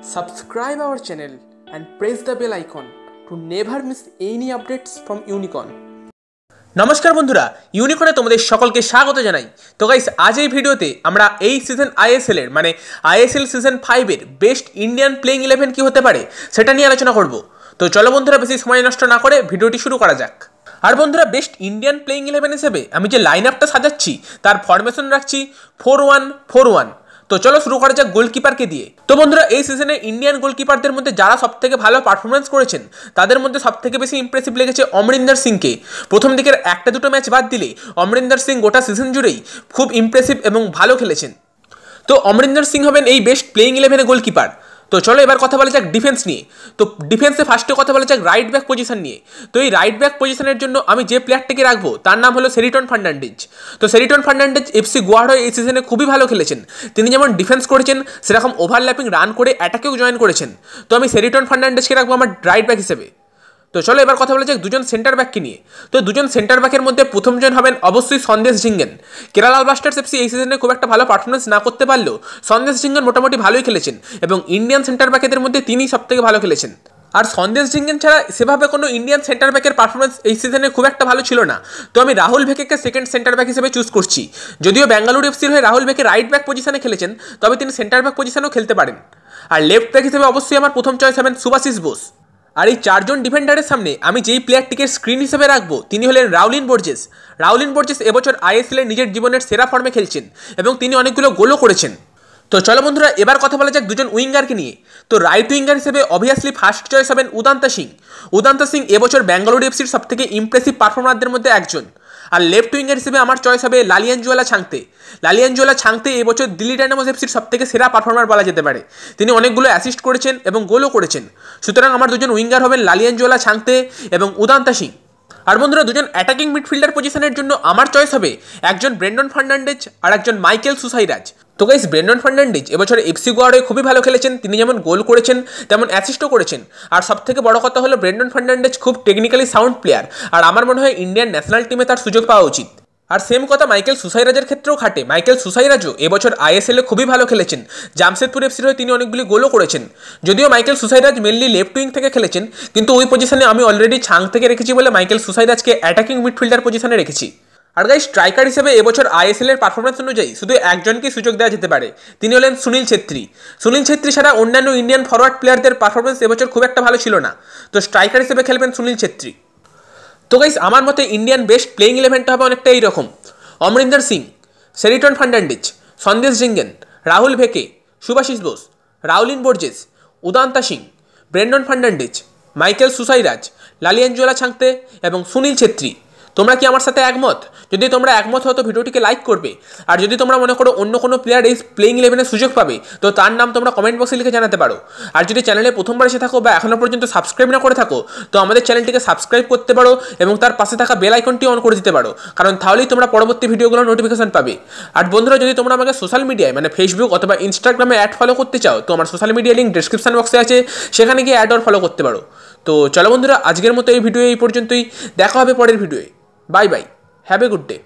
Subscribe our channel and press the bell icon to never miss any updates from Unicorn. নমস্কার বন্ধুরা, ইউনিকর্নে তোমাদের সকলকে স্বাগত জানাই। তো গাইস, আজ এই ভিডিওতে আমরা এই সিজন আইএসএল এর মানে আইএসএল সিজন 5 এর বেস্ট ইন্ডিয়ান প্লেইং 11 কি হতে পারে সেটা নিয়ে আলোচনা করব। তো চলো বন্ধুরা, বেশি সময় নষ্ট না করে ভিডিওটি শুরু করা যাক। আর বন্ধুরা, বেস্ট ইন্ডিয়ান প্লেইং 11 হিসেবে আমি যে লাইন আপটা সাজাচ্ছি তার ফরমেশন রাখছি 4-1-4-1। তো চলো শুরু করা যাক গোলকিপারকে দিয়ে। তো বন্ধুরা, এই সিজনে ইন্ডিয়ান গোলকিপারদের মধ্যে যারা সবথেকে ভালো পারফরমেন্স করেছেন তাদের মধ্যে সবথেকে বেশি ইমপ্রেসিভ লেগেছে অমরিন্দর সিংকে। প্রথম দিকের একটা দুটো ম্যাচ বাদ দিলে অমরিন্দর সিং গোটা সিজন জুড়েই খুব ইমপ্রেসিভ এবং ভালো খেলেছেন। তো অমরিন্দর সিং হবেন এই বেস্ট প্লেইং 11 গোলকিপার। তো চলো এবার কথা বলা যাক ডিফেন্স নিয়ে। তো ডিফেন্সে ফার্স্টে কথা বলা যাক রাইট ব্যাক পজিশন নিয়ে। তো এই রাইট ব্যাক পজিশনের জন্য আমি যে প্লেয়ারটিকে রাখবো তার নাম হলো সেরিটন ফার্নান্ডেজ। তো সেরিটন ফার্নান্ডেজ এফসি গোয়ার হয়ে এই সিজনে খুবই ভালো খেলেছেন। তিনি যেমন ডিফেন্স করেছেন সেরকম ওভারল্যাপিং রান করে অ্যাটাকেও জয়েন করেছেন। তো আমি সেরিটন ফার্নান্ডেজকে রাখবো আমার রাইট ব্যাক হিসেবে। তো চলো এবার কথা বলা যাক দুজন সেন্টার ব্যাককে নিয়ে। তো দুজন সেন্টার ব্যাকের মধ্যে প্রথমজন হবেন অবশ্যই সন্দেশ ঝিঙ্গেন। কেরালা ব্লাস্টার্স এফসি এই সিজনে খুব একটা ভালো পারফরমেন্স না করতে পারলেও সন্দেশ ঝিঙ্গেন মোটামুটি ভালোই খেলেছেন এবং ইন্ডিয়ান সেন্টার ব্যাকেদের মধ্যে তিনিই সবথেকে ভালো খেলেছেন। আর সন্দেশ ঝিঙ্গেন ছাড়া সেভাবে কোনো ইন্ডিয়ান সেন্টার ব্যাকের পারফরমেন্স এই সিজনে খুব একটা ভালো ছিল না। তো আমি রাহুল ভেকেকে সেকেন্ড সেন্টার ব্যাক হিসেবে চুজ করছি। যদিও ব্যাঙ্গালুরু এফসির হয়ে রাহুল ভেকে রাইট ব্যাক পজিশনে খেলেছেন, তবে তিনি সেন্টার ব্যাক পজিশনেও খেলতে পারেন। আর লেফট ব্যাক হিসেবে অবশ্যই আমার প্রথম চয়েস হবেন সুভাশিস বোস। আর এই চারজন ডিফেন্ডারের সামনে আমি যেই প্লেয়ারটিকে স্ক্রিন হিসেবে রাখবো তিনি হলেন রাউলিন বোর্জেস। রাউলিন বোর্জেস এবছর আইএসএল এর নিজের জীবনের সেরা ফর্মে খেলছেন এবং তিনি অনেকগুলো গোলও করেছেন। তো চলো বন্ধুরা, এবার কথা বলা যাক দুজন উইঙ্গারকে নিয়ে। তো রাইট উইঙ্গার হিসেবে অবভিয়াসলি ফার্স্ট চয়েস হবেন উদান্ত সিং। উদান্ত সিং এবছর ব্যাঙ্গালুরু এফসির সবথেকে ইমপ্রেসিভ পারফর্মারদের মধ্যে একজন। আর লেফট উইঙ্গার হিসেবে আমার চয়েস হবে লালিয়ানজুয়ালা ছাংতে। লালিয়ানজুয়ালা ছাংতে এবছর দিল্লি ডায়নামোস এফসির সবথেকে সেরা পারফর্মার বলা যেতে পারে। তিনি অনেকগুলো অ্যাসিস্ট করেছেন এবং গোলও করেছেন। সুতরাং আমার দুজন উইঙ্গার হবেন লালিয়ানজুয়ালা ছাংতে এবং উদান্ত সিং। আর বন্ধুরা, দুজন অ্যাটাকিং মিডফিল্ডার পজিশনের জন্য আমার চয়েস হবে একজন ব্রেন্ডন ফার্নান্ডেজ আর একজন মাইকেল সুসাইরাজ। তো গাইস, ব্রেন্ডন ফার্নান্ডেজ এবছর এফসি গোয়ারে খুবই ভালো খেলেছেন। তিনি যেমন গোল করেছেন তেমন অ্যাসিস্টও করেছেন। আর সবথেকে বড় কথা হলো ব্রেন্ডন ফার্নান্ডেজ খুব টেকনিক্যালি সাউন্ড প্লেয়ার। আর আমার মনে হয় ইন্ডিয়ান ন্যাশনাল টিমে তার সুযোগ পাওয়া উচিত। আর সেম কথা মাইকেল সুসাইরাজের ক্ষেত্রেও খাটে। মাইকেল সুসাইরাজও এবছর আইএসএল এ খুবই ভালো খেলেছেন। জামশেদপুর এফসির হয়ে তিনি অনেকগুলি গোলও করেছেন। যদিও মাইকেল সুসাইরাজ মেনলি লেফট উইং থেকে খেলেছেন, কিন্তু ওই পজিশনে আমি অলরেডি ছাং থেকে রেখেছি বলে মাইকেল সুসাইরাজকে অ্যাটাকিং মিডফিল্ডার পজিশনে রেখেছি। আর গাইস, স্ট্রাইকার হিসেবে এবছর আইএসএল এর পারফরমেন্স অনুযায়ী শুধু একজনকেই সুযোগ দেওয়া যেতে পারে, তিনি হলেন সুনীল ছেত্রী। সুনীল ছেত্রী ছাড়া অন্যান্য ইন্ডিয়ান ফরওয়ার্ড প্লেয়ারদের পারফরমেন্স এবছর খুব একটা ভালো ছিল না। তো স্ট্রাইকার হিসেবে খেলবেন সুনীল ছেত্রী। তো গাইস, আমার মতে ইন্ডিয়ান বেস্ট প্লেইং 11টা হবে অনেকটা এইরকম: অমরিন্দর সিং, সেরিটন ফার্নান্ডেজ, সন্দেশ ঝিঙ্গেন, রাহুল ভেকে, সুভাশিস বোস, রাউলিন বোর্জেস, উদান্ত সিং, ব্রেন্ডন ফার্নান্ডেজ, মাইকেল সুসাইরাজ, লালিয়ানজুয়ালা ছাংতে এবং সুনীল ছেত্রী। তোমরা কি আমার সাথে একমত? যদি তোমরা একমত হও তো ভিডিওটিকে লাইক করবে। আর যদি তোমরা মনে করো অন্য কোনো প্লেয়ার এই প্লেইং 11-এ সুযোগ পাবে তো তার নাম তোমরা কমেন্ট বক্সে লিখে জানাতে পারো। আর যদি চ্যানেলে প্রথমবার এসে থাকো বা এখনও পর্যন্ত সাবস্ক্রাইব না করে থাকো তো আমাদের চ্যানেলটিকে সাবস্ক্রাইব করতে পারো এবং তার পাশে থাকা বেল আইকনটি অন করে দিতে পারো, কারণ তাহলেই তোমরা পরবর্তী ভিডিওগুলোর নোটিফিকেশন পাবে। আর বন্ধুরা, যদি তোমরা আমাকে সোশ্যাল মিডিয়ায় মানে ফেসবুক অথবা ইনস্টাগ্রামে অ্যাড ফলো করতে চাও তো আমার সোশ্যাল মিডিয়া লিঙ্ক ডেসক্রিপশন বক্সে আছে, সেখানে গিয়ে অ্যাড অর ফলো করতে পারো। তো চলো বন্ধুরা, আজকের মতো এই ভিডিও এই পর্যন্তই। দেখা হবে পরের ভিডিওয়ে। Bye bye, have a good day.